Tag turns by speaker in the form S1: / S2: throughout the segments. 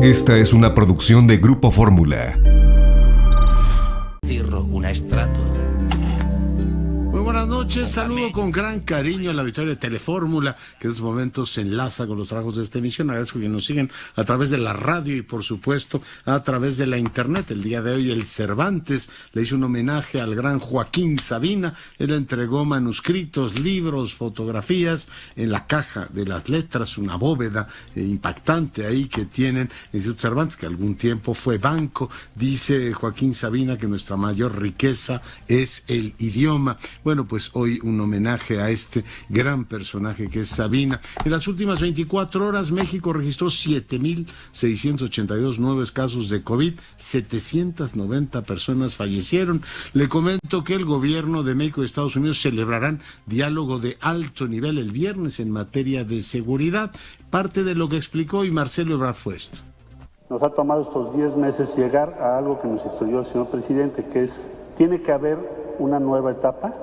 S1: Esta es una producción de Grupo Fórmula.
S2: Una estatua.
S3: Muy buenas noches, saludo con gran cariño a la Victoria de Telefórmula, que en estos momentos se enlaza con los trabajos de esta emisión. Agradezco que nos siguen a través de la radio y por supuesto a través de la internet. El día de hoy el Cervantes le hizo un homenaje al gran Joaquín Sabina. Él entregó manuscritos, libros, fotografías en la caja de las letras, una bóveda impactante ahí que tienen el Instituto Cervantes, que algún tiempo fue banco. Dice Joaquín Sabina que nuestra mayor riqueza es el idioma. Bueno, pues hoy un homenaje a este gran personaje que es Sabina. En las últimas 24 horas, México registró 7,682 nuevos casos de COVID, 790 personas fallecieron. Le comento que el gobierno de México y Estados Unidos celebrarán diálogo de alto nivel el viernes en materia de seguridad. Parte de lo que explicó y Marcelo Ebrard fue esto.
S4: Nos ha tomado estos 10 meses llegar a algo que nos instruyó el señor presidente, que es, tiene que haber una nueva etapa.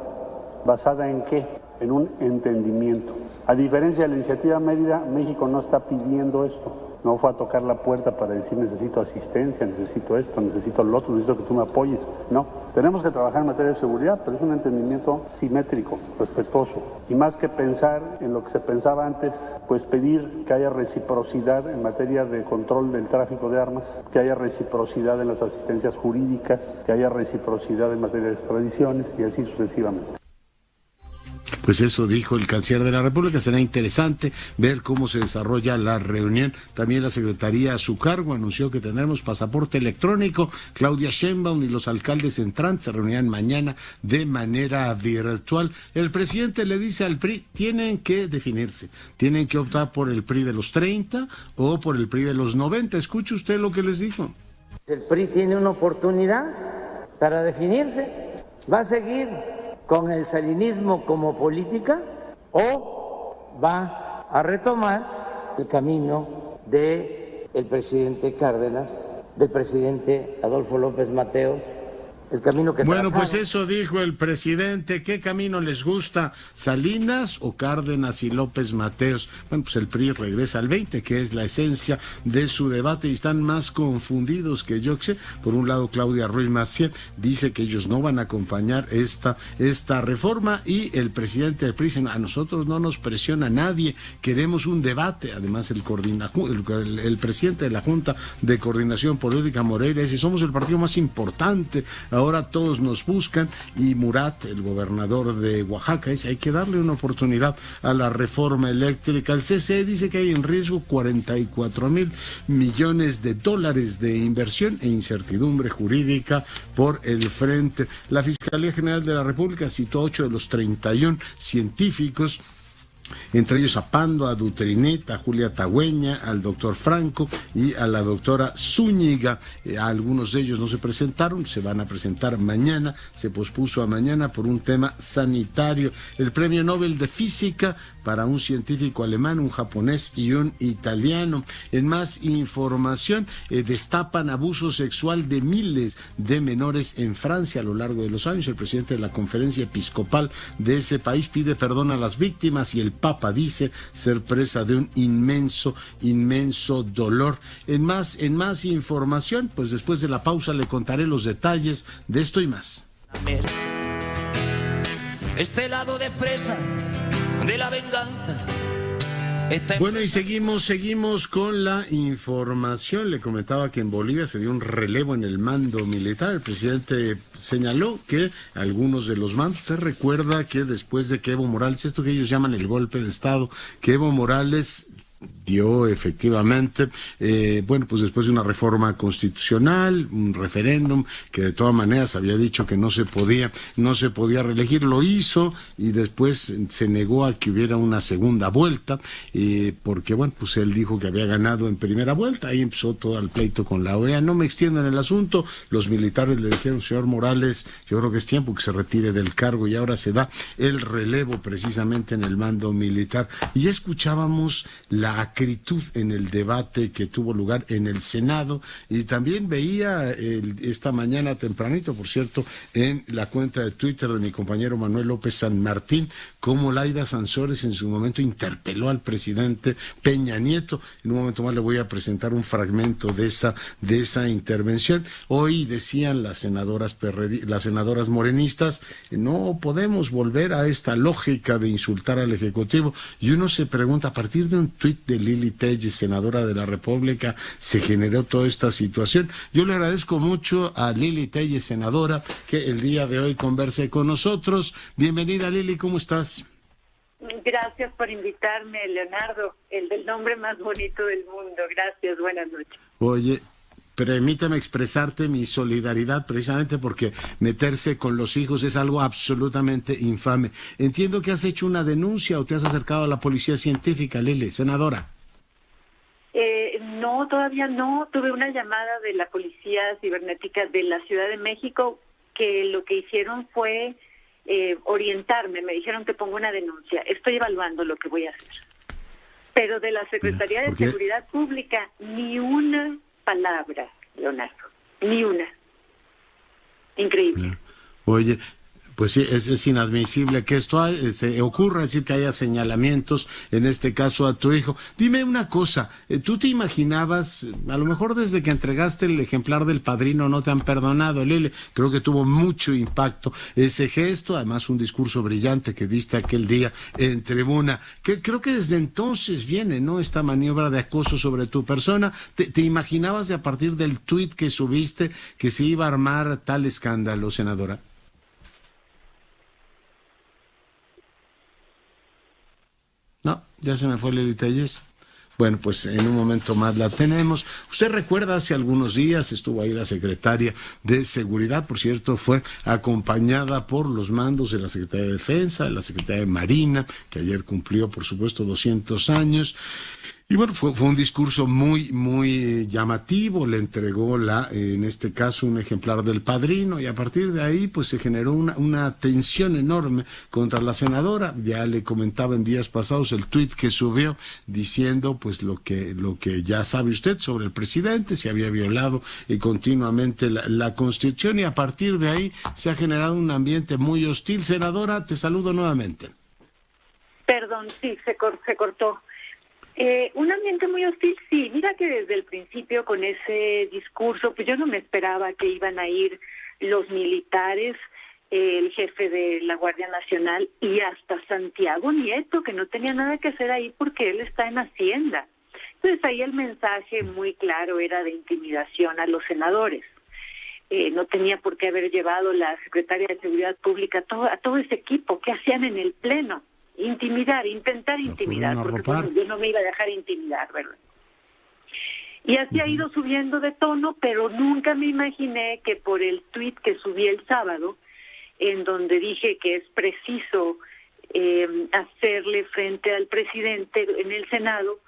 S4: ¿Basada en qué? En un entendimiento. A diferencia de la iniciativa Mérida, México no está pidiendo esto. No fue a tocar la puerta para decir necesito asistencia, necesito esto, necesito lo otro, necesito que tú me apoyes. No, tenemos que trabajar en materia de seguridad, pero es un entendimiento simétrico, respetuoso. Y más que pensar en lo que se pensaba antes, pues pedir que haya reciprocidad en materia de control del tráfico de armas, que haya reciprocidad en las asistencias jurídicas, que haya reciprocidad en materia de extradiciones y así sucesivamente.
S3: Pues eso dijo el canciller de la República. Será interesante ver cómo se desarrolla la reunión. También la Secretaría a su cargo anunció que tendremos pasaporte electrónico. Claudia Sheinbaum y los alcaldes entrantes se reunirán mañana de manera virtual. El presidente le dice al PRI, tienen que definirse. Tienen que optar por el PRI de los 30 o por el PRI de los 90. Escuche usted lo que les dijo.
S5: El PRI tiene una oportunidad para definirse. Va a seguir con el salinismo como política o va a retomar el camino del presidente Cárdenas, del presidente Adolfo López Mateos, el camino que
S3: Bueno,
S5: trazaron.
S3: pues eso dijo el presidente. ¿Qué camino les gusta? ¿Salinas o Cárdenas y López Mateos? Bueno, pues el PRI regresa al 20, que es la esencia de su debate, y están más confundidos que yo que sé. Por un lado, Claudia Ruiz Massieu dice que ellos no van a acompañar esta reforma, y el presidente del PRI dice, a nosotros no nos presiona nadie, queremos un debate. Además, el presidente de la Junta de Coordinación Política, Moreira, dice, somos el partido más importante, ahora todos nos buscan. Y Murat, el gobernador de Oaxaca, dice, hay que darle una oportunidad a la reforma eléctrica. El CCE dice que hay en riesgo 44,000 millones de dólares de inversión e incertidumbre jurídica por el frente. La Fiscalía General de la República citó a 8 de los 31 científicos, entre ellos a Pando, a Dutrinet, a Julia Tagüeña, al doctor Franco y a la doctora Zúñiga. Algunos de ellos no se presentaron, se van a presentar mañana, se pospuso a mañana por un tema sanitario. El premio Nobel de Física para un científico alemán, un japonés y un italiano. En más información, destapan abuso sexual de miles de menores en Francia a lo largo de los años. El presidente de la Conferencia Episcopal de ese país pide perdón a las víctimas, y el Papa dice ser presa de un inmenso dolor. En más información, pues después de la pausa le contaré los detalles de esto y más.
S2: Este lado de fresa de la venganza.
S3: Bueno, y seguimos con la información. Le comentaba que en Bolivia se dio un relevo en el mando militar. El presidente señaló que algunos de los mandos, usted recuerda que después de que Evo Morales, esto que ellos llaman el golpe de Estado, que Evo Morales dio efectivamente, pues después de una reforma constitucional, un referéndum que de todas maneras había dicho que no se podía reelegir, lo hizo, y después se negó a que hubiera una segunda vuelta, porque pues él dijo que había ganado en primera vuelta. Ahí empezó todo el pleito con la OEA. No me extiendo en el asunto. Los militares le dijeron, señor Morales, yo creo que es tiempo que se retire del cargo, y ahora se da el relevo precisamente en el mando militar. Y ya escuchábamos la la acritud en el debate que tuvo lugar en el Senado, y también veía esta mañana tempranito, por cierto, en la cuenta de Twitter de mi compañero Manuel López San Martín, cómo Laida Sansores en su momento interpeló al presidente Peña Nieto. En un momento más le voy a presentar un fragmento de esa intervención. Hoy decían las senadoras morenistas, no podemos volver a esta lógica de insultar al Ejecutivo, y uno se pregunta, a partir de un tuit de Lili Telles, senadora de la República, se generó toda esta situación. Yo le agradezco mucho a Lili Telles, senadora, que el día de hoy converse con nosotros. Bienvenida, Lili, ¿cómo estás?
S6: Gracias por invitarme, Leonardo, el del nombre más bonito del mundo. Gracias, buenas noches.
S3: Oye, permítame expresarte mi solidaridad, precisamente porque meterse con los hijos es algo absolutamente infame. Entiendo que has hecho una denuncia o te has acercado a la policía científica, Lili, senadora.
S6: No, todavía no. Tuve una llamada de la Policía Cibernética de la Ciudad de México, que lo que hicieron fue orientarme. Me dijeron que pongo una denuncia. Estoy evaluando lo que voy a hacer. Pero de la Secretaría de Seguridad Pública, ni una palabra, Leonardo, ni una. Increíble.
S3: Oye, pues sí, es inadmisible que esto se ocurra, es decir, que haya señalamientos, en este caso a tu hijo. Dime una cosa, ¿tú te imaginabas, a lo mejor desde que entregaste el ejemplar del Padrino no te han perdonado, Lili? Creo que tuvo mucho impacto ese gesto, además un discurso brillante que diste aquel día en tribuna, que creo que desde entonces viene, ¿no?, esta maniobra de acoso sobre tu persona. ¿Te imaginabas a partir del tuit que subiste que se iba a armar tal escándalo, senadora? No, ya se me fue Lili Telles. Bueno, pues en un momento más la tenemos. Usted recuerda, hace algunos días estuvo ahí la secretaria de Seguridad, por cierto, fue acompañada por los mandos de la Secretaría de Defensa, de la Secretaría de Marina, que ayer cumplió, por supuesto, 200 años. Y bueno, fue un discurso muy llamativo, le entregó en este caso un ejemplar del Padrino, y a partir de ahí pues se generó una tensión enorme contra la senadora. Ya le comentaba en días pasados el tuit que subió diciendo pues lo que ya sabe usted sobre el presidente, se había violado continuamente la Constitución, y a partir de ahí se ha generado un ambiente muy hostil. Senadora, te saludo nuevamente.
S6: Perdón, sí, se cortó. Un ambiente muy hostil, sí. Mira que desde el principio con ese discurso, pues yo no me esperaba que iban a ir los militares, el jefe de la Guardia Nacional y hasta Santiago Nieto, que no tenía nada que hacer ahí porque él está en Hacienda. Entonces ahí el mensaje muy claro era de intimidación a los senadores. No tenía por qué haber llevado la Secretaria de Seguridad Pública a todo ese equipo. ¿Qué hacían en el Pleno? Intentar intimidar, porque bueno, yo no me iba a dejar intimidar, ¿verdad? Y así ha ido subiendo de tono, pero nunca me imaginé que por el tuit que subí el sábado, en donde dije que es preciso hacerle frente al presidente en el Senado,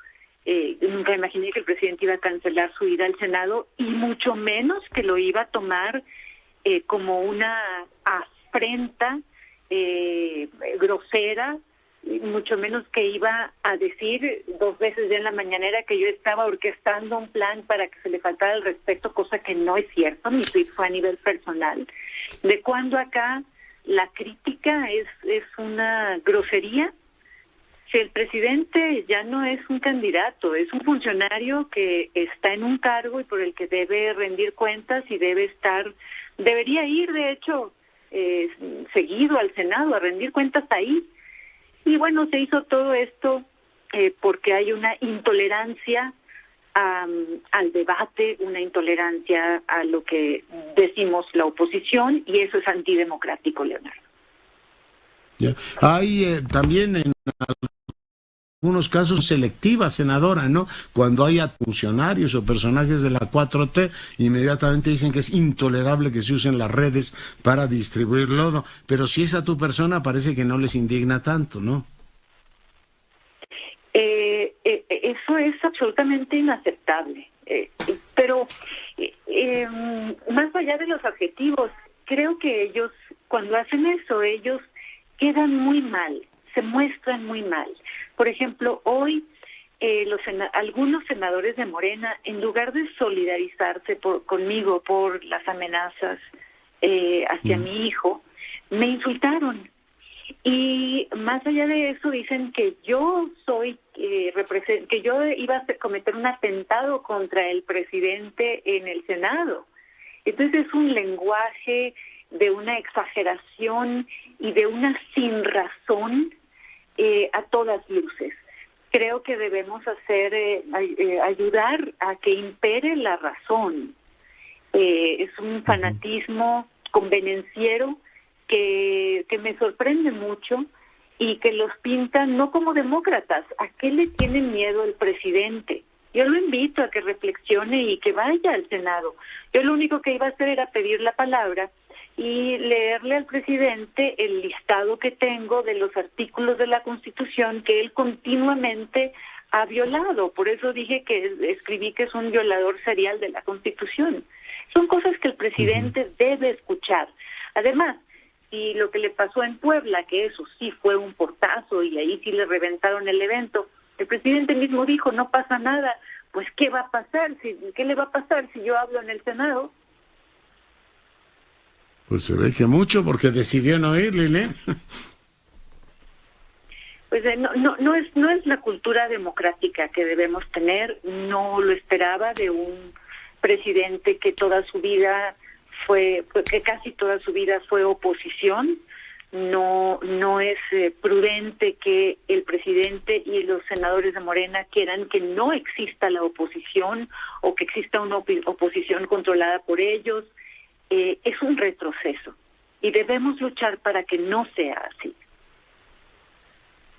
S6: nunca imaginé que el presidente iba a cancelar su ida al Senado, y mucho menos que lo iba a tomar como una afrenta grosera, mucho menos que iba a decir 2 veces ya en la mañanera que yo estaba orquestando un plan para que se le faltara el respeto, cosa que no es cierto. Mi tweet fue a nivel personal. ¿De cuándo acá la crítica es una grosería? Si el presidente ya no es un candidato, es un funcionario que está en un cargo y por el que debe rendir cuentas y debería ir, de hecho, seguido al Senado a rendir cuentas ahí. Y bueno, se hizo todo esto porque hay una intolerancia al debate, una intolerancia a lo que decimos la oposición, y eso es antidemocrático, Leonardo.
S3: Ya. Hay también en algunos casos selectiva, senadora, ¿no? Cuando hay funcionarios o personajes de la 4T, inmediatamente dicen que es intolerable que se usen las redes para distribuir lodo, pero si es a tu persona parece que no les indigna tanto, ¿no?
S6: Eso es absolutamente inaceptable, pero más allá de los adjetivos, creo que ellos, cuando hacen eso, ellos quedan muy mal, se muestran muy mal. Por ejemplo, hoy algunos senadores de Morena, en lugar de solidarizarse conmigo por las amenazas hacia mi hijo, me insultaron. Y más allá de eso dicen que yo que yo iba a cometer un atentado contra el presidente en el Senado. Entonces es un lenguaje de una exageración y de una sinrazón a todas luces. Creo que debemos ayudar a que impere la razón. Es un fanatismo convenenciero que me sorprende mucho y que los pintan no como demócratas. ¿A qué le tiene miedo el presidente? Yo lo invito a que reflexione y que vaya al Senado. Yo lo único que iba a hacer era pedir la palabra y leerle al presidente el listado que tengo de los artículos de la Constitución que él continuamente ha violado. Por eso escribí que es un violador serial de la Constitución. Son cosas que el presidente debe escuchar. Además, y lo que le pasó en Puebla, que eso sí fue un portazo y ahí sí le reventaron el evento, el presidente mismo dijo, no pasa nada. Pues, ¿qué va a pasar? ¿Qué le va a pasar si yo hablo en el Senado?
S3: Pues se ve que mucho, porque decidió no ir, Lili.
S6: Pues no es la cultura democrática que debemos tener. No lo esperaba de un presidente que toda su vida que casi toda su vida fue oposición. No es prudente que el presidente y los senadores de Morena quieran que no exista la oposición o que exista una oposición controlada por ellos. Es un retroceso y debemos luchar para que no sea así.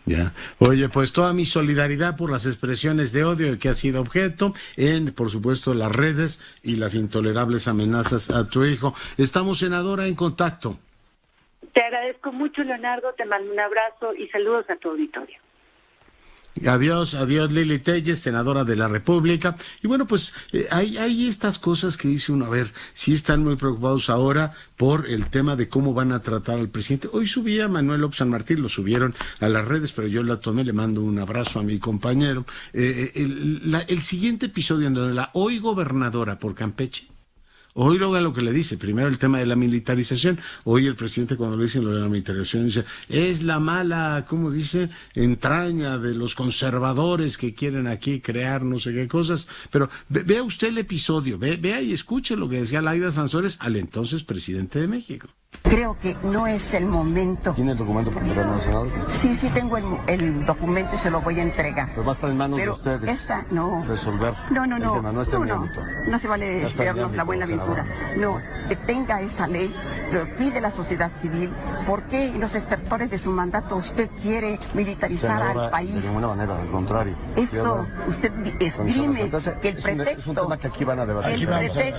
S3: Ya. Oye, pues toda mi solidaridad por las expresiones de odio que ha sido objeto en, por supuesto, las redes y las intolerables amenazas a tu hijo. Estamos, senadora, en contacto.
S6: Te agradezco mucho, Leonardo, te mando un abrazo y saludos a tu auditorio.
S3: Adiós, Lili Telles, senadora de la República. Y bueno, pues hay estas cosas que dice uno, a ver, sí están muy preocupados ahora por el tema de cómo van a tratar al presidente. Hoy subía Manuel López San Martín, lo subieron a las redes, pero yo la tomé, le mando un abrazo a mi compañero. El siguiente episodio en donde la hoy gobernadora por Campeche, hoy lo que le dice, primero el tema de la militarización, hoy el presidente cuando le dicen lo de la militarización dice, es la mala, ¿cómo dice?, entraña de los conservadores que quieren aquí crear no sé qué cosas, pero vea usted el episodio, vea y escuche lo que decía Laida Sansores al entonces presidente de México.
S7: Creo que no es el momento.
S8: ¿Tiene el documento para entregarlo al Senado?
S7: Sí, tengo el documento y se lo voy a entregar.
S8: Pero va a estar en manos de ustedes.
S7: Esta, no.
S8: Resolver.
S7: No se vale esperarnos la buena aventura. No, detenga esa ley, lo pide la sociedad civil. ¿Por qué en los estertores de su mandato usted quiere militarizar al país?
S8: De ninguna manera, al contrario.
S7: Esto, usted esgrime que el pretexto...
S8: Es un tema que aquí van a debatir.
S7: Usted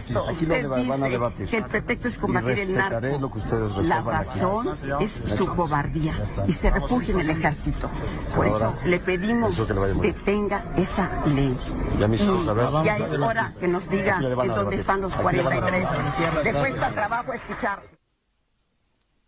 S7: dice que el pretexto es combatir el narco. La razón es su cobardía y se refugia en el ejército. Por eso le pedimos detenga esa ley. Ya es hora que nos diga en dónde están los 43. Le cuesta trabajo escuchar.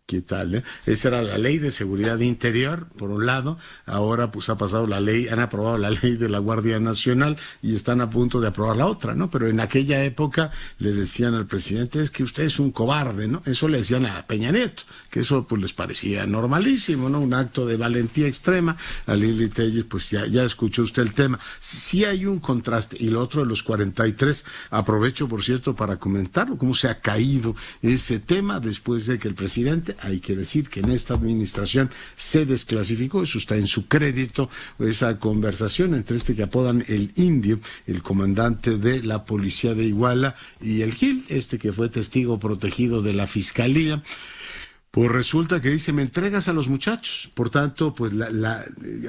S3: ¿Qué tal? Esa era la ley de seguridad interior, por un lado. Ahora pues han aprobado la ley de la Guardia Nacional y están a punto de aprobar la otra, ¿no? Pero en aquella época le decían al presidente, es que usted es un cobarde, ¿no? Eso le decían a Peña Nieto, que eso pues les parecía normalísimo, ¿no? Un acto de valentía extrema. A Lili Telles, pues ya escuchó usted el tema. Sí hay un contraste. Y lo otro de los 43, aprovecho, por cierto, para comentarlo, cómo se ha caído ese tema después de que el presidente, hay que decir que en esta administración se desclasificó, eso está en su crédito, esa conversación entre este que apodan el Indio, el comandante de la policía de Iguala, y el Gil, este que fue testigo protegido de la fiscalía. Pues resulta que dice, me entregas a los muchachos. Por tanto, pues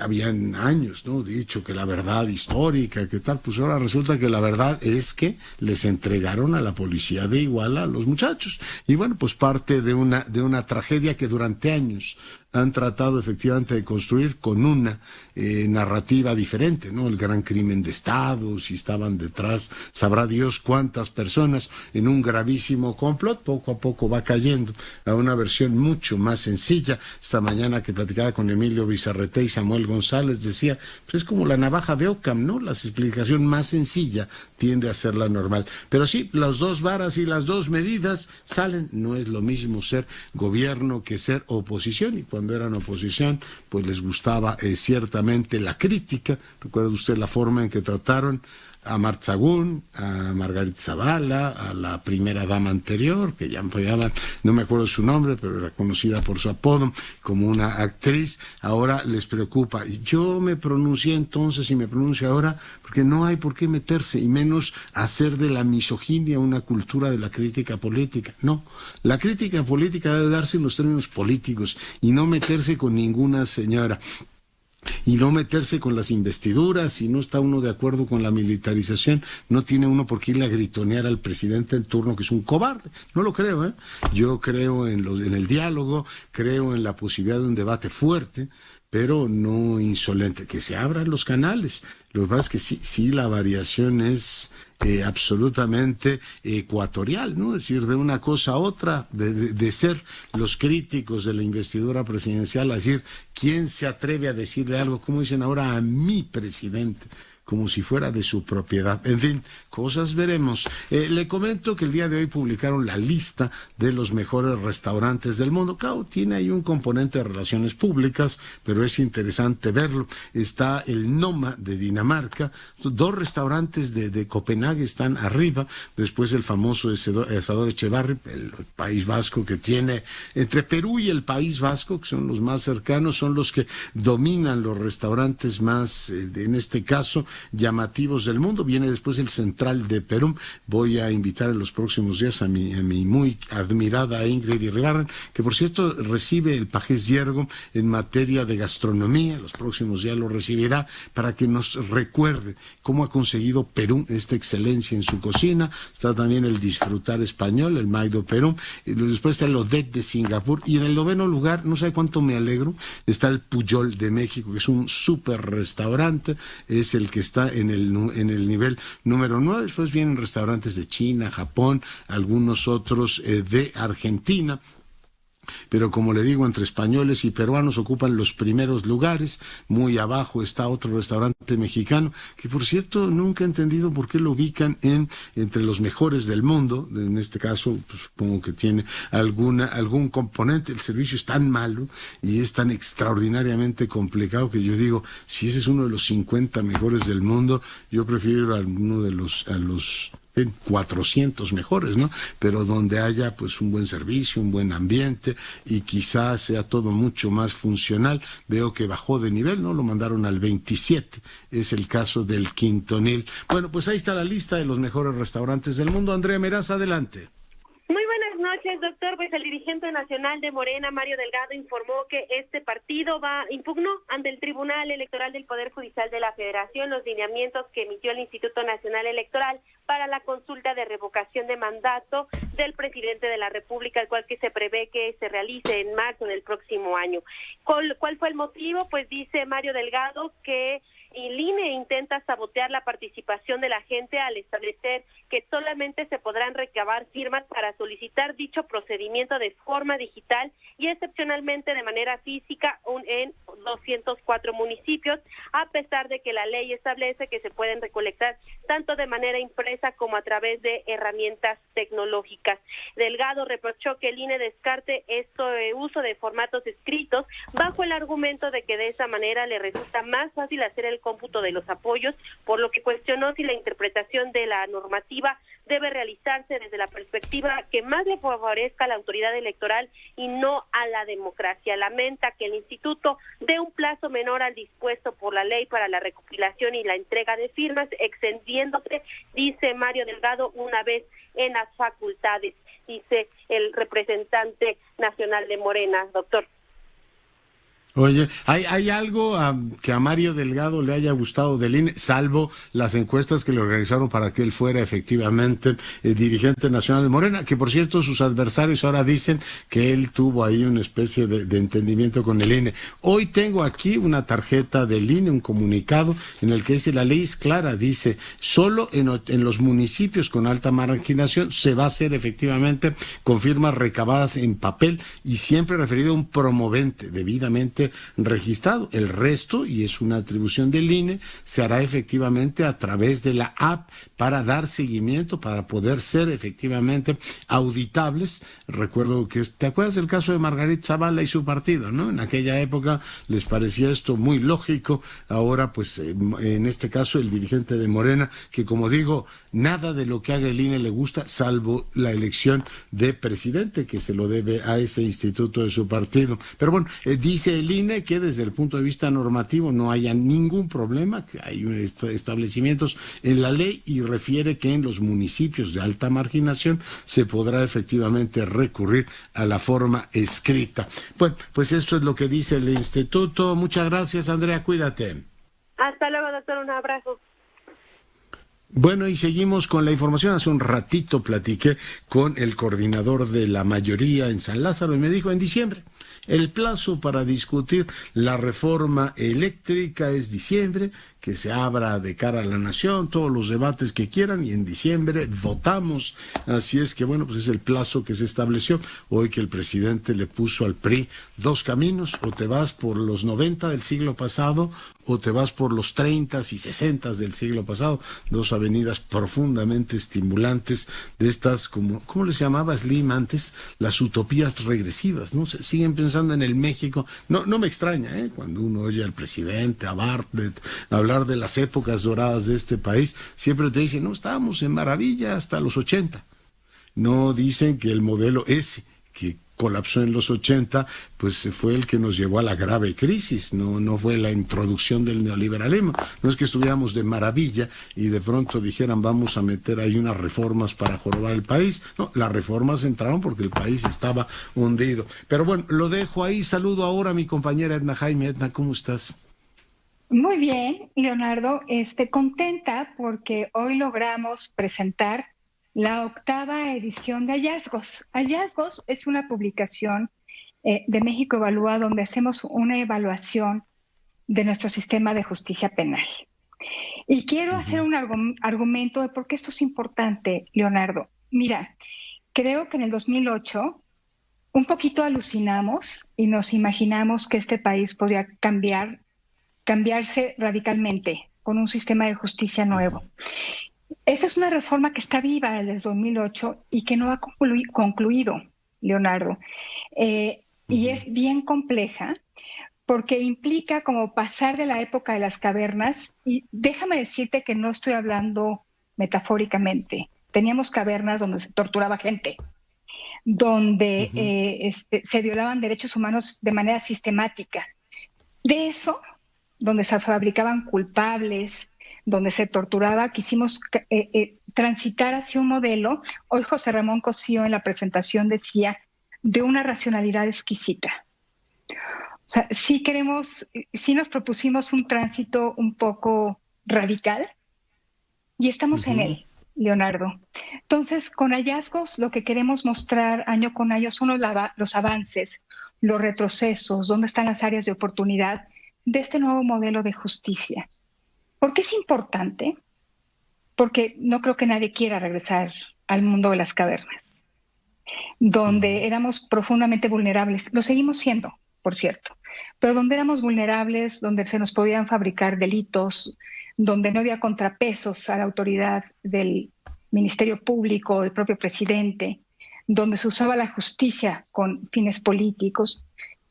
S3: habían años, ¿no?, dicho que la verdad histórica, que tal, pues ahora resulta que la verdad es que les entregaron a la policía de Iguala a los muchachos. Y bueno, pues parte de una tragedia que durante años han tratado efectivamente de construir con una narrativa diferente, ¿no? El gran crimen de Estado, si estaban detrás, sabrá Dios cuántas personas en un gravísimo complot, poco a poco va cayendo a una versión mucho más sencilla. Esta mañana que platicaba con Emilio Bizarrete y Samuel González decía, pues es como la navaja de Occam, ¿no? La explicación más sencilla tiende a ser la normal. Pero sí, las dos varas y las dos medidas salen, no es lo mismo ser gobierno que ser oposición, y cuando eran oposición, pues les gustaba ciertamente la crítica. Recuerda usted la forma en que trataron a Martha Sagún, a Margarita Zavala, a la primera dama anterior, que ya no me acuerdo su nombre, pero era conocida por su apodo, como una actriz. Ahora les preocupa. Yo me pronuncié entonces y me pronuncio ahora porque no hay por qué meterse, y menos hacer de la misoginia una cultura de la crítica política. No, la crítica política debe darse en los términos políticos y no meterse con ninguna señora. Y no meterse con las investiduras. Si no está uno de acuerdo con la militarización, no tiene uno por qué irle a gritonear al presidente en turno que es un cobarde. No lo creo, ¿eh? Yo creo en el diálogo, creo en la posibilidad de un debate fuerte, pero no insolente, que se abran los canales. Lo que pasa es que sí la variación es absolutamente ecuatorial, ¿no? Es decir, de una cosa a otra, de ser los críticos de la investidura presidencial, a decir, ¿quién se atreve a decirle algo, como dicen ahora, a mi presidente? Como si fuera de su propiedad. En fin, cosas veremos. Le comento que el día de hoy publicaron la lista de los mejores restaurantes del mundo. Claro, tiene ahí un componente de relaciones públicas, pero es interesante verlo. Está el Noma de Dinamarca, 2 restaurantes de Copenhague están arriba, después el famoso Asador Echevarri, el País Vasco, que tiene, entre Perú y el País Vasco, que son los más cercanos, son los que dominan los restaurantes más, en este caso, llamativos del mundo. Viene después el Central de Perú. Voy a invitar en los próximos días a mi muy admirada Ingrid Irribarren, que por cierto recibe el Pajés Yergo en materia de gastronomía. Los próximos días lo recibirá para que nos recuerde cómo ha conseguido Perú esta excelencia en su cocina. Está también el Disfrutar Español, el Maido Perú. Después está el Odet de Singapur. Y en el 9º lugar, no sé cuánto me alegro, está el Pujol de México, que es un súper restaurante. Es el que está en el nivel número 9, después vienen restaurantes de China, Japón, algunos otros de Argentina. Pero como le digo, entre españoles y peruanos ocupan los primeros lugares. Muy abajo está otro restaurante mexicano, que por cierto nunca he entendido por qué lo ubican entre los mejores del mundo. En este caso, pues, supongo que tiene algún componente. El servicio es tan malo y es tan extraordinariamente complicado que yo digo, si ese es uno de los 50 mejores del mundo, yo prefiero a uno de los 400 mejores, ¿no? Pero donde haya pues un buen servicio, un buen ambiente y quizás sea todo mucho más funcional. Veo que bajó de nivel, ¿no? Lo mandaron al 27. Es el caso del Quintonil. Bueno, pues ahí está la lista de los mejores restaurantes del mundo. Andrea Meraz, adelante.
S9: Muy buenas noches, doctor. Pues el dirigente nacional de Morena, Mario Delgado, informó que este partido impugnó ante el Tribunal Electoral del Poder Judicial de la Federación los lineamientos que emitió el Instituto Nacional Electoral para la consulta de revocación de mandato del presidente de la República, el cual que se prevé que se realice en marzo del próximo año. ¿Cuál fue el motivo? Pues dice Mario Delgado que el INE intenta sabotear la participación de la gente al establecer que solamente se podrán recabar firmas para solicitar dicho procedimiento de forma digital y excepcionalmente de manera física en 204 municipios, a pesar de que la ley establece que se pueden recolectar tanto de manera impresa como a través de herramientas tecnológicas. Delgado reprochó que el INE descarte uso de formatos escritos bajo el argumento de que de esa manera le resulta más fácil hacer el cómputo de los apoyos, por lo que cuestionó si la interpretación de la normativa debe realizarse desde la perspectiva que más le favorezca a la autoridad electoral y no a la democracia. Lamenta que el instituto dé un plazo menor al dispuesto por la ley para la recopilación y la entrega de firmas, extendiéndose, dice Mario Delgado, una vez en las facultades, dice el representante nacional de Morena, doctor.
S3: Oye, ¿hay algo que a Mario Delgado le haya gustado del INE, salvo las encuestas que le organizaron para que él fuera efectivamente dirigente nacional de Morena? Que por cierto, sus adversarios ahora dicen que él tuvo ahí una especie de entendimiento con el INE. Hoy tengo aquí una tarjeta del INE, un comunicado en el que dice, la ley es clara, dice, solo en los municipios con alta marginación se va a hacer efectivamente con firmas recabadas en papel y siempre referido a un promovente debidamente registrado. El resto, y es una atribución del INE, se hará efectivamente a través de la app para dar seguimiento, para poder ser efectivamente auditables. Recuerdo que, ¿te acuerdas del caso de Margarita Zavala y su partido, no? En aquella época les parecía esto muy lógico. Ahora, pues, en este caso, el dirigente de Morena, que como digo, nada de lo que haga el INE le gusta, salvo la elección de presidente, que se lo debe a ese instituto de su partido. Pero bueno, dice el INE que desde el punto de vista normativo no haya ningún problema, que hay establecimientos en la ley, y refiere que en los municipios de alta marginación se podrá efectivamente recurrir a la forma escrita. Bueno, pues esto es lo que dice el instituto. Muchas gracias, Andrea, cuídate.
S9: Hasta luego, doctor, un abrazo.
S3: Bueno, y seguimos con la información. Hace un ratito platiqué con el coordinador de la mayoría en San Lázaro y me dijo, en diciembre. El plazo para discutir la reforma eléctrica es diciembre, que se abra de cara a la nación, todos los debates que quieran, y en diciembre votamos. Así es que, bueno, pues es el plazo que se estableció. Hoy que el presidente le puso al PRI dos caminos: o te vas por los 90 del siglo pasado, o te vas por los 30 y 60 del siglo pasado. Dos avenidas profundamente estimulantes de estas, como, ¿cómo les llamaba Slim antes? Las utopías regresivas, ¿no? Se siguen pensando en el México. No me extraña, cuando uno oye al presidente, a Bartlett, hablar de las épocas doradas de este país, siempre te dicen, no, estábamos en maravilla hasta los 80. No dicen que el modelo ese, que colapsó en los 80, pues fue el que nos llevó a la grave crisis, no fue la introducción del neoliberalismo. No es que estuviéramos de maravilla y de pronto dijeran vamos a meter ahí unas reformas para jorobar el país. No, las reformas entraron porque el país estaba hundido. Pero bueno, lo dejo ahí. Saludo ahora a mi compañera Edna Jaime. Edna, ¿cómo estás?
S10: Muy bien, Leonardo, contenta porque hoy logramos presentar la 8ª edición de Hallazgos. Hallazgos es una publicación de México Evalúa, donde hacemos una evaluación de nuestro sistema de justicia penal. Y quiero hacer un argumento de por qué esto es importante, Leonardo. Mira, creo que en el 2008 un poquito alucinamos y nos imaginamos que este país podía cambiarse radicalmente con un sistema de justicia nuevo. Esta es una reforma que está viva desde el 2008 y que no ha concluido, Leonardo. Y es bien compleja porque implica como pasar de la época de las cavernas, y déjame decirte que no estoy hablando metafóricamente. Teníamos cavernas donde se torturaba gente, donde se violaban derechos humanos de manera sistemática. De eso, donde se fabricaban culpables, donde se torturaba, quisimos transitar hacia un modelo. Hoy José Ramón Cosío en la presentación decía, de una racionalidad exquisita. O sea, sí nos propusimos un tránsito un poco radical y estamos en él, Leonardo. Entonces, con Hallazgos lo que queremos mostrar año con año son los avances, los retrocesos, dónde están las áreas de oportunidad de este nuevo modelo de justicia. ¿Por qué es importante? Porque no creo que nadie quiera regresar al mundo de las cavernas, donde éramos profundamente vulnerables. Lo seguimos siendo, por cierto, pero donde éramos vulnerables, donde se nos podían fabricar delitos, donde no había contrapesos a la autoridad del Ministerio Público, del propio presidente, donde se usaba la justicia con fines políticos.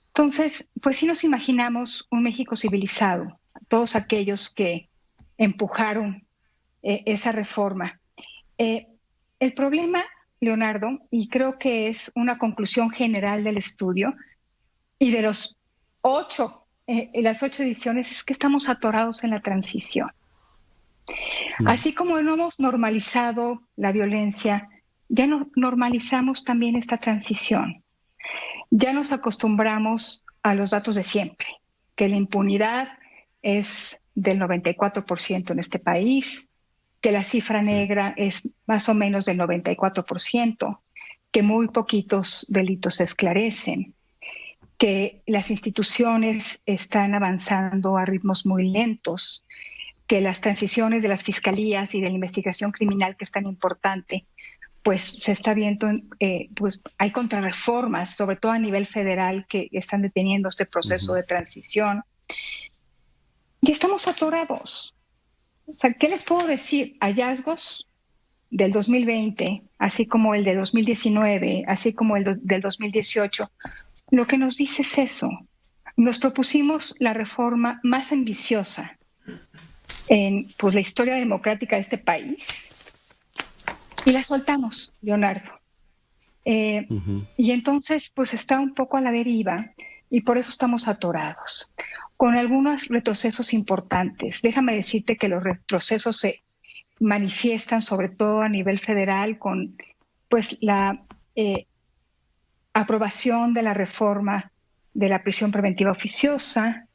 S10: Entonces, pues sí nos imaginamos un México civilizado, todos aquellos que empujaron esa reforma. El problema, Leonardo, y creo que es una conclusión general del estudio y de las 8 ediciones, es que estamos atorados en la transición. Así como no hemos normalizado la violencia, ya no normalizamos también esta transición. Ya nos acostumbramos a los datos de siempre, que la impunidad es del 94% en este país, que la cifra negra es más o menos del 94%, que muy poquitos delitos se esclarecen, que las instituciones están avanzando a ritmos muy lentos, que las transiciones de las fiscalías y de la investigación criminal, que es tan importante, pues se está viendo, pues hay contrarreformas, sobre todo a nivel federal, que están deteniendo este proceso de transición. Y estamos atorados. O sea, ¿qué les puedo decir? Hallazgos del 2020, así como el de 2019, así como el del 2018, lo que nos dice es eso. Nos propusimos la reforma más ambiciosa en pues, la historia democrática de este país y la soltamos, Leonardo. Y entonces, pues está un poco a la deriva y por eso estamos atorados, con algunos retrocesos importantes. Déjame decirte que los retrocesos se manifiestan sobre todo a nivel federal con pues la aprobación de la reforma de la prisión preventiva oficiosa,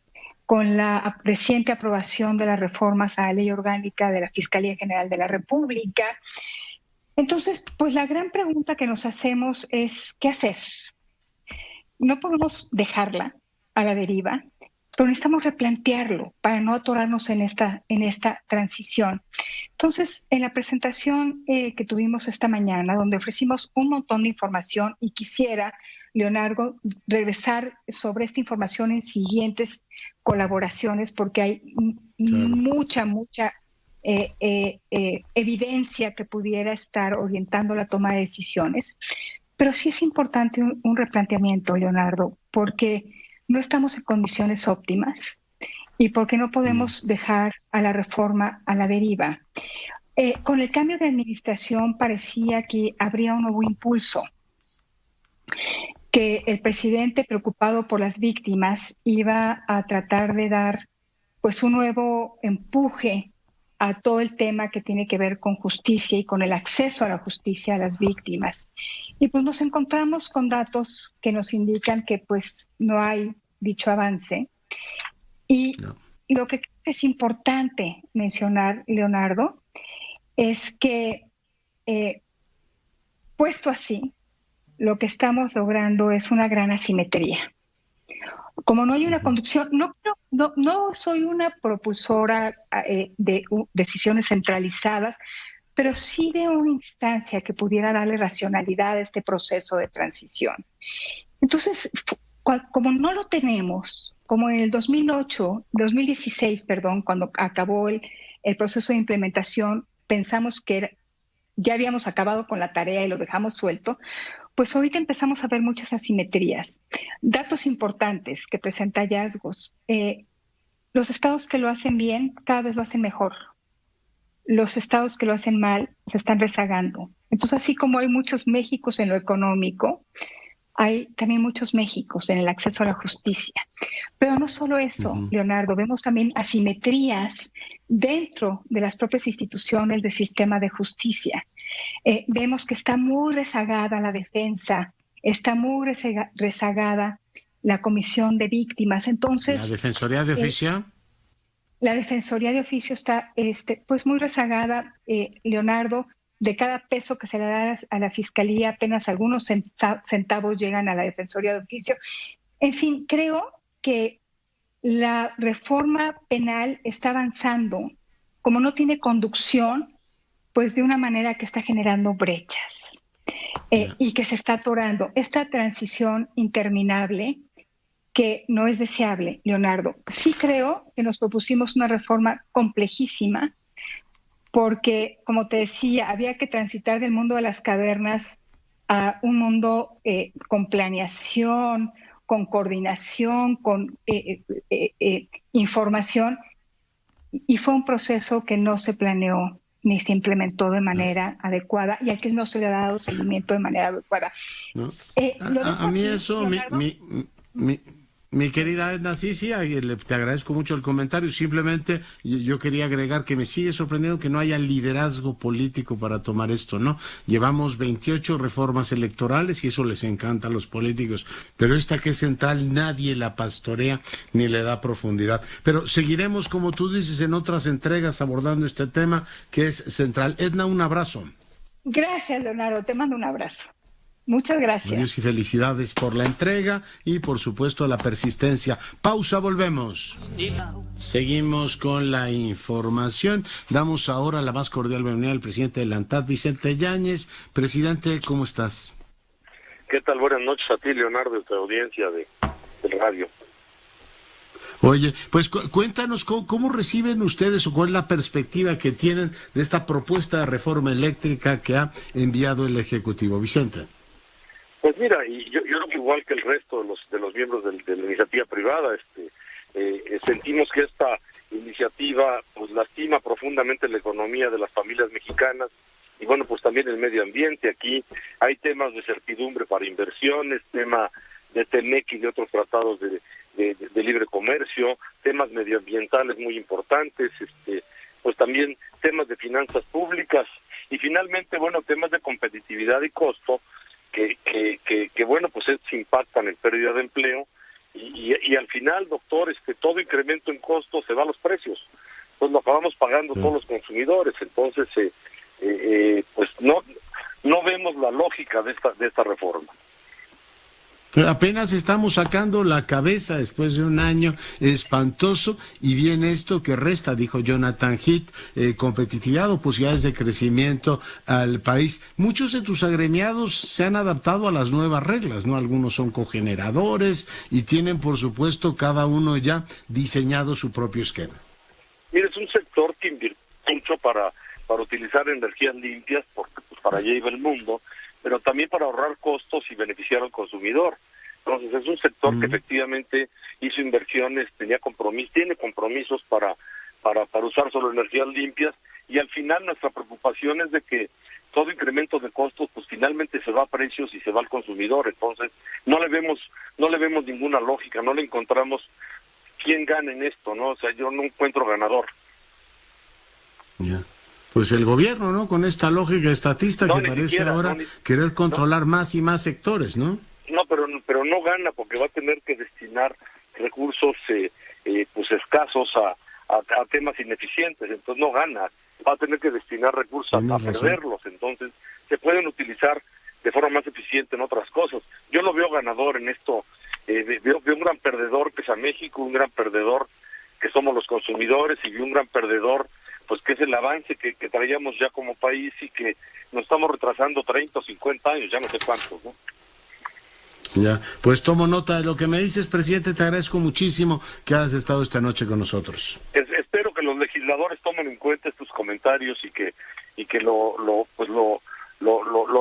S10: con la reciente aprobación de las reformas a la ley orgánica de la Fiscalía General de la República. Entonces, pues la gran pregunta que nos hacemos es, ¿qué hacer? No podemos dejarla a la deriva, pero necesitamos replantearlo para no atorarnos en esta transición. Entonces, en la presentación que tuvimos esta mañana, donde ofrecimos un montón de información y quisiera, Leonardo, regresar sobre esta información en siguientes colaboraciones, porque hay mucha evidencia que pudiera estar orientando la toma de decisiones. Pero sí es importante un replanteamiento, Leonardo, porque no estamos en condiciones óptimas y porque no podemos dejar a la reforma a la deriva. Con el cambio de administración parecía que habría un nuevo impulso, que el presidente, preocupado por las víctimas, iba a tratar de dar pues un nuevo empuje a todo el tema que tiene que ver con justicia y con el acceso a la justicia a las víctimas. Y pues nos encontramos con datos que nos indican que pues no hay dicho avance. Y lo que es importante mencionar, Leonardo, es que puesto así, lo que estamos logrando es una gran asimetría. Como no hay una conducción, no soy una propulsora de decisiones centralizadas, pero sí de una instancia que pudiera darle racionalidad a este proceso de transición. Entonces, como no lo tenemos, como en el 2016, cuando acabó el proceso de implementación, pensamos que ya habíamos acabado con la tarea y lo dejamos suelto, pues ahorita empezamos a ver muchas asimetrías. Datos importantes que presenta hallazgos. Los estados que lo hacen bien cada vez lo hacen mejor. Los estados que lo hacen mal se están rezagando. Entonces, así como hay muchos Méxicos en lo económico, hay también muchos Méxicos en el acceso a la justicia. Pero no solo eso, Leonardo, vemos también asimetrías dentro de las propias instituciones del sistema de justicia. Vemos que está muy rezagada la defensa, está muy rezagada la comisión de víctimas. Entonces,
S3: ¿la Defensoría de Oficio?
S10: La Defensoría de Oficio está pues muy rezagada, Leonardo. De cada peso que se le da a la Fiscalía, apenas algunos centavos llegan a la Defensoría de Oficio. En fin, creo que la reforma penal está avanzando, como no tiene conducción, pues de una manera que está generando brechas y que se está atorando. Esta transición interminable que no es deseable, Leonardo. Sí creo que nos propusimos una reforma complejísima, porque, como te decía, había que transitar del mundo de las cavernas a un mundo con planeación, con coordinación, con información, y fue un proceso que no se planeó ni se implementó de manera adecuada y al que no se le ha dado seguimiento de manera adecuada.
S3: A mí eso, Mi querida Edna, sí, te agradezco mucho el comentario. Simplemente yo quería agregar que me sigue sorprendiendo que no haya liderazgo político para tomar esto, ¿no? Llevamos 28 reformas electorales y eso les encanta a los políticos, pero esta que es central nadie la pastorea ni le da profundidad. Pero seguiremos, como tú dices, en otras entregas abordando este tema que es central. Edna, un abrazo.
S10: Gracias, Leonardo. Te mando un abrazo. Muchas gracias.
S3: Adiós y felicidades por la entrega y por supuesto la persistencia. Pausa, volvemos. Seguimos con la información. Damos ahora la más cordial bienvenida al presidente de la ANTAD, Vicente Yáñez. Presidente, ¿cómo estás?
S11: ¿Qué tal? Buenas noches a ti, Leonardo, de tu audiencia del radio.
S3: Oye, pues cuéntanos cómo reciben ustedes o cuál es la perspectiva que tienen de esta propuesta de reforma eléctrica que ha enviado el Ejecutivo. Vicente.
S11: Pues mira, y yo creo que igual que el resto de los miembros de la iniciativa privada, sentimos que esta iniciativa pues lastima profundamente la economía de las familias mexicanas y bueno, pues también el medio ambiente. Aquí hay temas de certidumbre para inversiones, tema de TEMEC y de otros tratados de libre comercio, temas medioambientales muy importantes, pues también temas de finanzas públicas y finalmente, bueno, temas de competitividad y costo que bueno, pues impactan en pérdida de empleo y al final, doctor, todo incremento en costo se va a los precios, pues lo acabamos pagando todos los consumidores, entonces pues no vemos la lógica de esta reforma.
S3: Apenas estamos sacando la cabeza después de un año espantoso y viene esto que resta, dijo Jonathan Heath, competitividad o posibilidades de crecimiento al país. Muchos de tus agremiados se han adaptado a las nuevas reglas, ¿no? Algunos son cogeneradores y tienen, por supuesto, cada uno ya diseñado su propio esquema.
S11: Mira, es un sector que invirtió mucho para utilizar energías limpias, porque pues para allá iba el mundo, pero también para ahorrar costos y beneficiar al consumidor. Entonces es un sector que efectivamente hizo inversiones, tiene compromisos para usar solo energías limpias y al final nuestra preocupación es de que todo incremento de costos pues finalmente se va a precios y se va al consumidor. Entonces no le vemos ninguna lógica, no le encontramos quién gana en esto, ¿no? O sea, yo no encuentro ganador.
S3: Ya. Pues el gobierno, ¿no? Con esta lógica estatista que parece ahora querer controlar más y más sectores, ¿no?
S11: No, pero no gana porque va a tener que destinar recursos pues escasos a temas ineficientes, entonces no gana, va a tener que destinar recursos a perderlos, entonces se pueden utilizar de forma más eficiente en otras cosas. Yo no veo ganador en esto, veo un gran perdedor que es a México, un gran perdedor que somos los consumidores y un gran perdedor pues que es el avance que traíamos ya como país y que nos estamos retrasando 30 o 50 años, ya no sé cuántos, ¿no?
S3: Ya, pues tomo nota de lo que me dices, presidente, te agradezco muchísimo que hayas estado esta noche con nosotros.
S11: Espero que los legisladores tomen en cuenta estos comentarios y que lo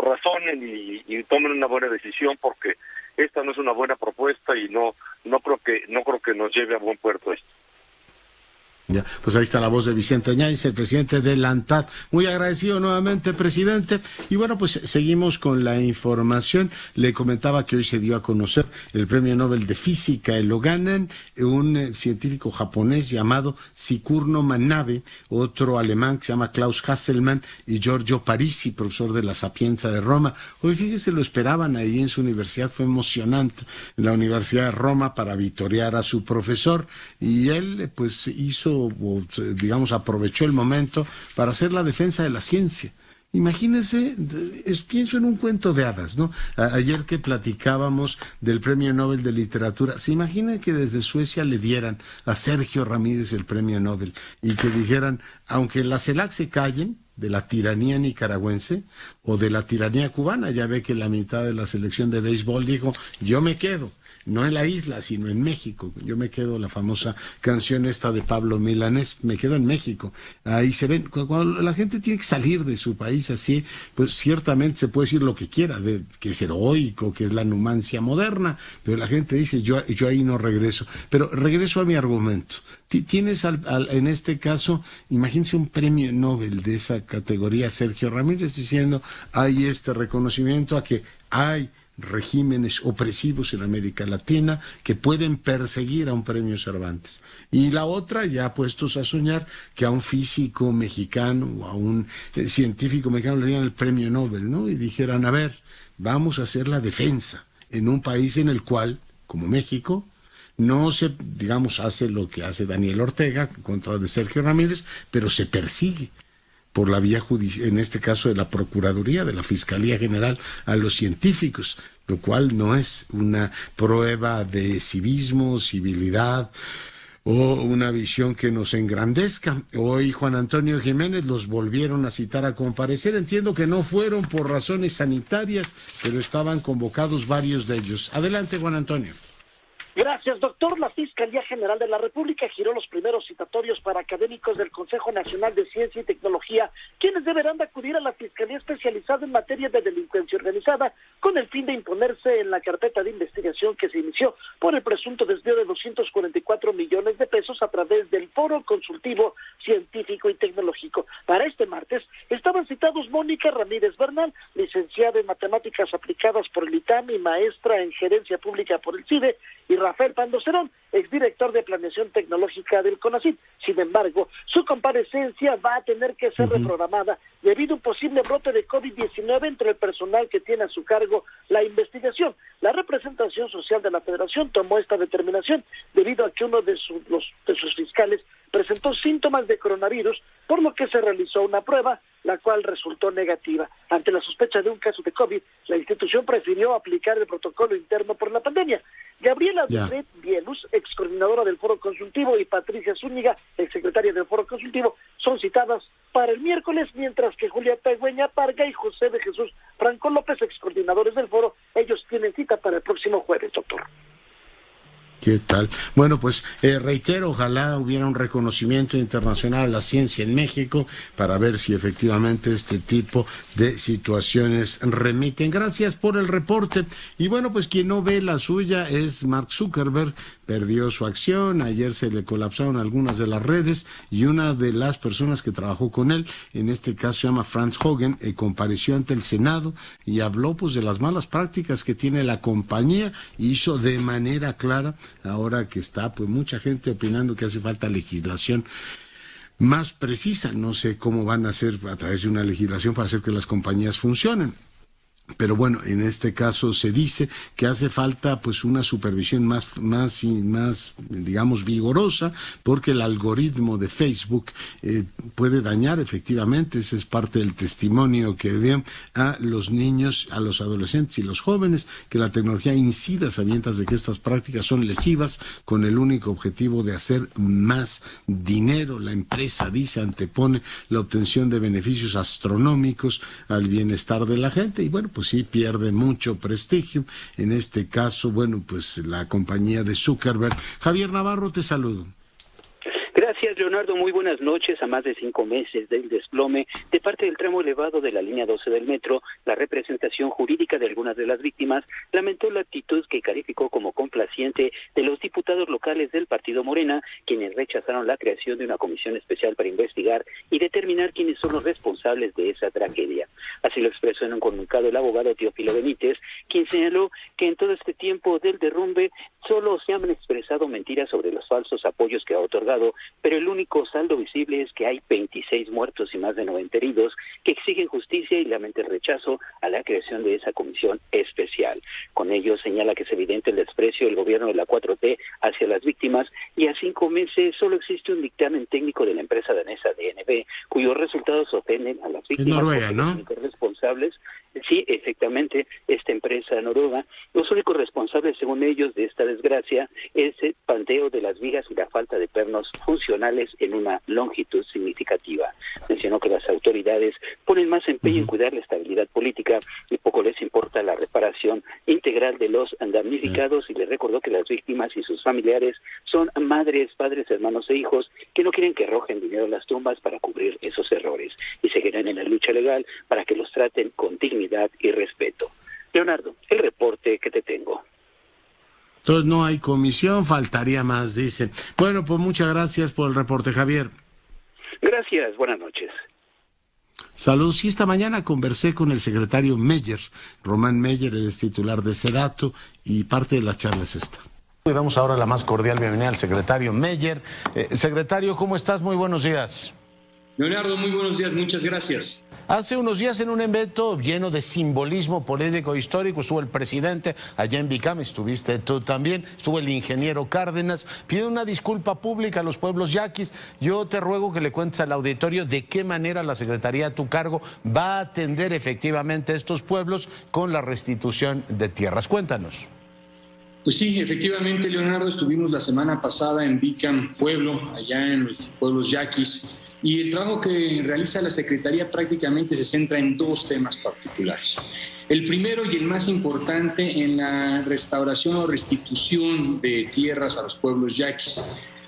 S11: razonen y tomen una buena decisión porque esta no es una buena propuesta y no creo que nos lleve a buen puerto esto.
S3: Ya, pues ahí está la voz de Vicente Yáñez, el presidente de la ANTAD. Muy agradecido nuevamente, presidente. Y bueno, pues seguimos con la información. Le comentaba que hoy se dio a conocer el Premio Nobel de Física. Lo ganan un científico japonés llamado Sicurno Manabe, otro alemán que se llama Klaus Hasselmann y Giorgio Parisi, profesor de la Sapienza de Roma. Hoy fíjese, lo esperaban ahí en su universidad, fue emocionante en la Universidad de Roma para vitorear a su profesor y él pues aprovechó el momento para hacer la defensa de la ciencia. Imagínense, pienso en un cuento de hadas, ¿no? Ayer que platicábamos del Premio Nobel de Literatura, ¿se imagina que desde Suecia le dieran a Sergio Ramírez el Premio Nobel y que dijeran, aunque la CELAC se callen de la tiranía nicaragüense o de la tiranía cubana? Ya ve que la mitad de la selección de béisbol dijo, yo me quedo. No en la isla, sino en México. Yo me quedo, la famosa canción esta de Pablo Milanés, me quedo en México. Ahí se ven, cuando la gente tiene que salir de su país así, pues ciertamente se puede decir lo que quiera, que es heroico, que es la numancia moderna, pero la gente dice, yo ahí no regreso. Pero regreso a mi argumento. Tienes en este caso, imagínense un premio Nobel de esa categoría, Sergio Ramírez, diciendo, hay este reconocimiento a que hay regímenes opresivos en América Latina que pueden perseguir a un premio Cervantes. Y la otra, ya puestos a soñar, que a un físico mexicano o a un científico mexicano le dieran el premio Nobel, ¿no? Y dijeran, a ver, vamos a hacer la defensa en un país en el cual, como México, no se, digamos, hace lo que hace Daniel Ortega contra de Sergio Ramírez, pero se persigue por la vía judicial, en este caso de la Procuraduría, de la Fiscalía General, a los científicos, lo cual no es una prueba de civismo, civilidad o una visión que nos engrandezca. Hoy Juan Antonio Jiménez los volvieron a citar a comparecer. Entiendo que no fueron por razones sanitarias, pero estaban convocados varios de ellos. Adelante, Juan Antonio.
S12: Gracias, doctor. La Fiscalía General de la República giró los primeros citatorios para académicos del Consejo Nacional de Ciencia y Tecnología, quienes deberán de acudir a la Fiscalía Especializada en Materia de Delincuencia Organizada, con el fin de imponerse en la carpeta de investigación que se inició por el presunto desvío de 244 millones de pesos a través del Foro Consultivo Científico y Tecnológico. Para este martes estaban citados Mónica Ramírez Bernal, licenciada en Matemáticas Aplicadas por el ITAM y maestra en Gerencia Pública por el CIDE, y Rafael Pando Cerón, exdirector de Planeación Tecnológica del CONACYT. Sin embargo, su comparecencia va a tener que ser reprogramada debido a un posible brote de COVID-19 entre el personal que tiene a su cargo la investigación. La representación social de la Federación tomó esta determinación debido a que uno de sus fiscales presentó síntomas de coronavirus, por lo que se realizó una prueba, la cual resultó negativa. Ante la sospecha de un caso de COVID, la institución prefirió aplicar el protocolo interno por la pandemia. Gabriela Duret Bielus, ex coordinadora del Foro Consultivo, y Patricia Zúñiga, ex secretaria del Foro Consultivo, son citadas para el miércoles, mientras que Julia Pegüeña Parga y José de Jesús Franco López, ex coordinadores del Foro, ellos tienen cita para el próximo jueves, doctor.
S3: ¿Qué tal? Bueno, pues reitero, ojalá hubiera un reconocimiento internacional a la ciencia en México para ver si efectivamente este tipo de situaciones remiten. Gracias por el reporte. Y bueno, pues quien no ve la suya es Mark Zuckerberg. Perdió su acción, ayer se le colapsaron algunas de las redes y una de las personas que trabajó con él, en este caso se llama Franz Hogan, compareció ante el Senado y habló pues de las malas prácticas que tiene la compañía, hizo de manera clara, ahora que está pues mucha gente opinando que hace falta legislación más precisa. No sé cómo van a hacer a través de una legislación para hacer que las compañías funcionen. Pero bueno, en este caso se dice que hace falta pues una supervisión más digamos vigorosa, porque el algoritmo de Facebook puede dañar efectivamente, ese es parte del testimonio que den a los niños, a los adolescentes y los jóvenes, que la tecnología incida a sabiendas de que estas prácticas son lesivas con el único objetivo de hacer más dinero. La empresa dice, antepone la obtención de beneficios astronómicos al bienestar de la gente y bueno, pues sí pierde mucho prestigio. En este caso, bueno, pues la compañía de Zuckerberg. Javier Navarro, te saludo.
S13: Gracias, Leonardo. Muy buenas noches. A más de 5 meses del desplome de parte del tramo elevado de la línea 12 del metro, la representación jurídica de algunas de las víctimas lamentó la actitud que calificó como complaciente de los diputados locales del partido Morena, quienes rechazaron la creación de una comisión especial para investigar y determinar quiénes son los responsables de esa tragedia. Así lo expresó en un comunicado el abogado Teófilo Benítez, quien señaló que en todo este tiempo del derrumbe solo se han expresado mentiras sobre los falsos apoyos que ha otorgado, pero el único saldo visible es que hay 26 muertos y más de 90 heridos que exigen justicia y lamenta el rechazo a la creación de esa comisión especial. Con ello señala que es evidente el desprecio del gobierno de la 4T hacia las víctimas y a 5 meses solo existe un dictamen técnico de la empresa danesa DNB cuyos resultados ofenden a las víctimas.
S3: Es Noruega, ¿no?
S13: Los únicos responsables, sí, efectivamente, esta empresa noruega, los únicos responsables, según ellos, de esta desgracia es el panteo de las vigas y la falta de pernos funcionales en una longitud significativa. Mencionó que las autoridades ponen más empeño en cuidar la estabilidad política y poco les importa la reparación integral de los damnificados y les recordó que las víctimas y sus familiares son madres, padres, hermanos e hijos que no quieren que arrojen dinero a las tumbas para cubrir esos errores y seguirán en la lucha legal para que los traten con dignidad y respeto. Leonardo, el reporte que te tengo.
S3: Entonces no hay comisión, faltaría más, dice. Bueno, pues muchas gracias por el reporte, Javier.
S13: Gracias, buenas noches.
S3: Saludos. Y esta mañana conversé con el secretario Meyer, Román Meyer, él es titular de SEDATU, y parte de la charla es esta. Le damos ahora la más cordial bienvenida al secretario Meyer. Secretario, ¿cómo estás? Muy buenos días.
S14: Leonardo, muy buenos días, muchas gracias.
S3: Hace unos días en un evento lleno de simbolismo político e histórico estuvo el presidente allá en Bicam, estuviste tú también, estuvo el ingeniero Cárdenas, pide una disculpa pública a los pueblos yaquis. Yo te ruego que le cuentes al auditorio de qué manera la Secretaría a tu cargo va a atender efectivamente a estos pueblos con la restitución de tierras. Cuéntanos.
S14: Pues sí, efectivamente, Leonardo, estuvimos la semana pasada en Bicam, pueblo, allá en los pueblos yaquis. Y el trabajo que realiza la Secretaría prácticamente se centra en dos temas particulares. El primero y el más importante en la restauración o restitución de tierras a los pueblos yaquis.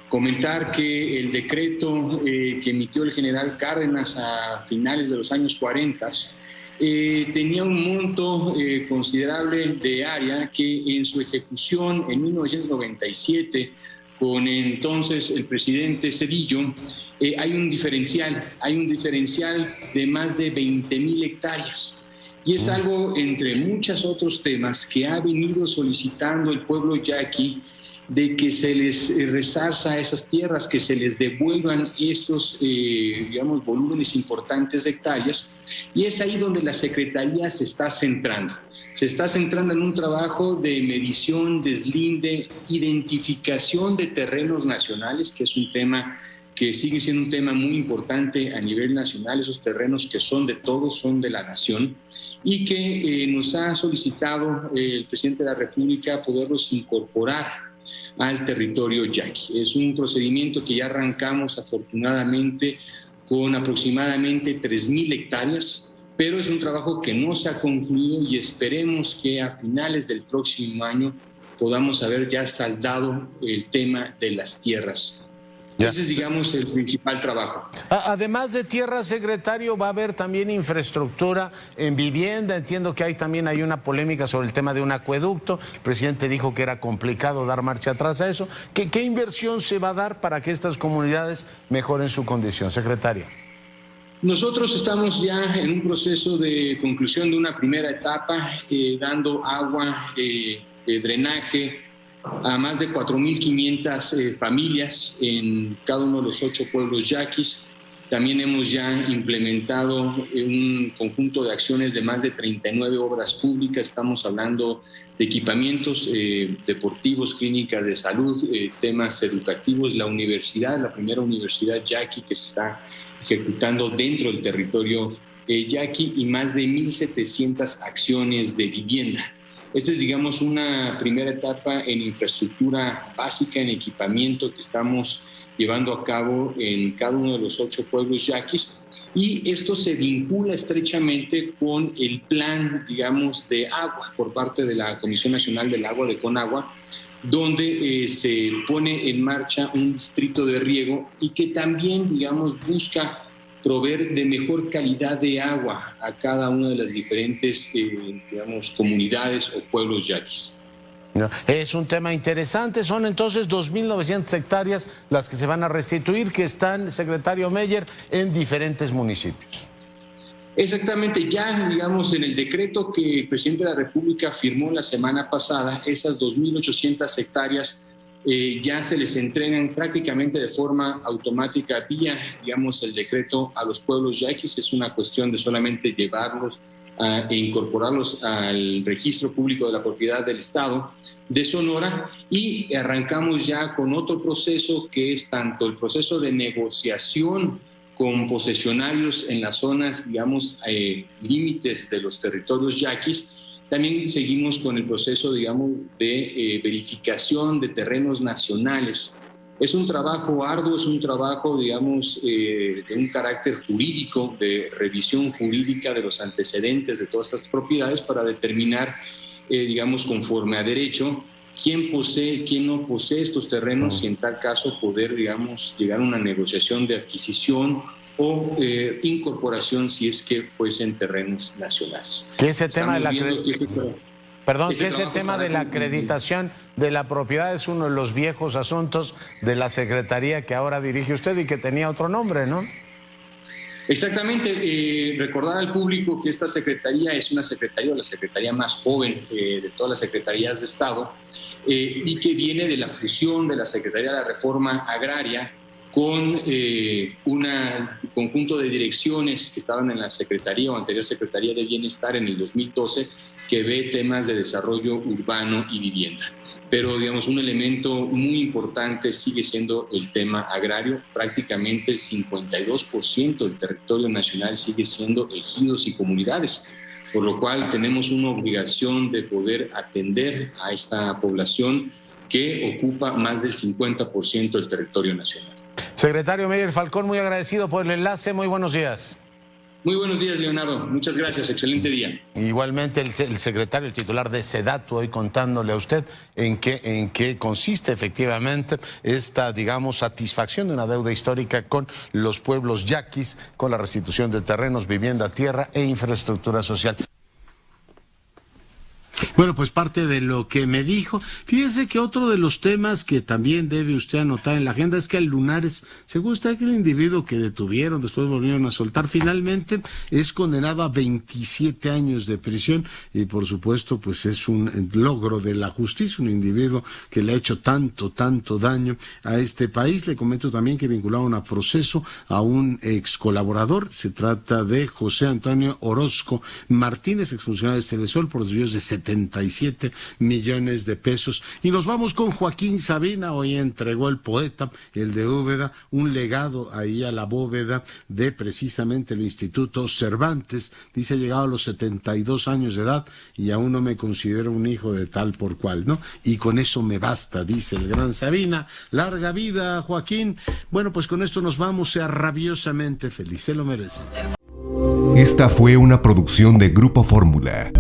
S14: Comentar que el decreto que emitió el general Cárdenas a finales de los años 40 tenía un monto considerable de área que en su ejecución en 1997 con entonces el presidente Zedillo, hay un diferencial de más de 20,000 hectáreas. Y es algo, entre muchos otros temas, que ha venido solicitando el pueblo yaqui, de que se les resarza esas tierras, que se les devuelvan esos, volúmenes importantes de hectáreas. Y es ahí donde la Secretaría se está centrando. Se está centrando en un trabajo de medición, deslinde, identificación de terrenos nacionales, que es un tema que sigue siendo un tema muy importante a nivel nacional, esos terrenos que son de todos, son de la nación, y que nos ha solicitado el presidente de la República poderlos incorporar al territorio yaqui. Es un procedimiento que ya arrancamos afortunadamente con aproximadamente 3,000 hectáreas, pero es un trabajo que no se ha concluido y esperemos que a finales del próximo año podamos haber ya saldado el tema de las tierras. Ese es, digamos, el principal trabajo.
S3: Además de tierra, secretario, va a haber también infraestructura en vivienda. Entiendo que hay una polémica sobre el tema de un acueducto. El presidente dijo que era complicado dar marcha atrás a eso. ¿Qué inversión se va a dar para que estas comunidades mejoren su condición, secretario?
S14: Nosotros estamos ya en un proceso de conclusión de una primera etapa, dando agua, drenaje a más de 4,500 familias en cada uno de los 8 pueblos yaquis. También hemos ya implementado un conjunto de acciones de más de 39 obras públicas. Estamos hablando de equipamientos deportivos, clínicas de salud, temas educativos, la universidad, la primera universidad yaqui que se está ejecutando dentro del territorio yaqui, y más de 1,700 acciones de vivienda. Esta es, digamos, una primera etapa en infraestructura básica, en equipamiento que estamos llevando a cabo en cada uno de los 8 pueblos yaquis, y esto se vincula estrechamente con el plan, digamos, de agua por parte de la Comisión Nacional del Agua, de Conagua, donde se pone en marcha un distrito de riego y que también, digamos, busca proveer de mejor calidad de agua a cada una de las diferentes, comunidades o pueblos yaquis.
S3: Es un tema interesante. Son entonces 2,900 hectáreas las que se van a restituir, que están, secretario Meyer, en diferentes municipios.
S14: Exactamente, ya digamos en el decreto que el presidente de la República firmó la semana pasada, esas 2,800 hectáreas ya se les entregan prácticamente de forma automática vía, digamos, el decreto a los pueblos yaquis. Es una cuestión de solamente llevarlos e incorporarlos al registro público de la propiedad del Estado de Sonora, y arrancamos ya con otro proceso que es tanto el proceso de negociación con posesionarios en las zonas, digamos, límites de los territorios yaquis. También seguimos con el proceso, digamos, de verificación de terrenos nacionales. Es un trabajo arduo, es un trabajo, digamos, de un carácter jurídico, de revisión jurídica de los antecedentes de todas estas propiedades para determinar, digamos, conforme a derecho, quién posee, quién no posee estos terrenos y en tal caso poder, digamos, llegar a una negociación de adquisición o incorporación si es que fuesen terrenos nacionales.
S3: Que ese tema de la acreditación de la propiedad es uno de los viejos asuntos de la Secretaría que ahora dirige usted y que tenía otro nombre, ¿no?
S14: Exactamente, recordar al público que esta secretaría es una secretaría, la secretaría más joven de todas las secretarías de Estado, y que viene de la fusión de la Secretaría de la Reforma Agraria con un conjunto de direcciones que estaban en la Secretaría o anterior Secretaría de Bienestar en el 2012, que ve temas de desarrollo urbano y vivienda. Pero, digamos, un elemento muy importante sigue siendo el tema agrario. Prácticamente el 52% del territorio nacional sigue siendo ejidos y comunidades, por lo cual tenemos una obligación de poder atender a esta población que ocupa más del 50% del territorio nacional.
S3: Secretario Meyer Falcón, muy agradecido por el enlace. Muy buenos días.
S14: Muy buenos días, Leonardo. Muchas gracias. Excelente día.
S3: Igualmente el secretario, el titular de SEDATU, hoy contándole a usted en qué consiste efectivamente esta, digamos, satisfacción de una deuda histórica con los pueblos yaquis, con la restitución de terrenos, vivienda, tierra e infraestructura social. Bueno, pues parte de lo que me dijo. Fíjese que otro de los temas que también debe usted anotar en la agenda es que al Lunares, según usted, aquel individuo que detuvieron, después volvieron a soltar, finalmente es condenado a 27 años de prisión y por supuesto pues es un logro de la justicia, un individuo que le ha hecho tanto daño a este país. Le comento también que vincularon a proceso a un ex colaborador, se trata de José Antonio Orozco Martínez, exfuncionario de Sedesol, por desvíos de 77 millones de pesos. Y nos vamos con Joaquín Sabina. Hoy entregó el poeta, el de Úbeda, un legado ahí a la bóveda de precisamente el Instituto Cervantes. Dice, llegado a los 72 años de edad y aún no me considero un hijo de tal por cual, ¿no? Y con eso me basta, dice el gran Sabina. Larga vida, Joaquín. Bueno, pues con esto nos vamos, sea rabiosamente feliz, se lo merece.
S1: Esta fue una producción de Grupo Fórmula.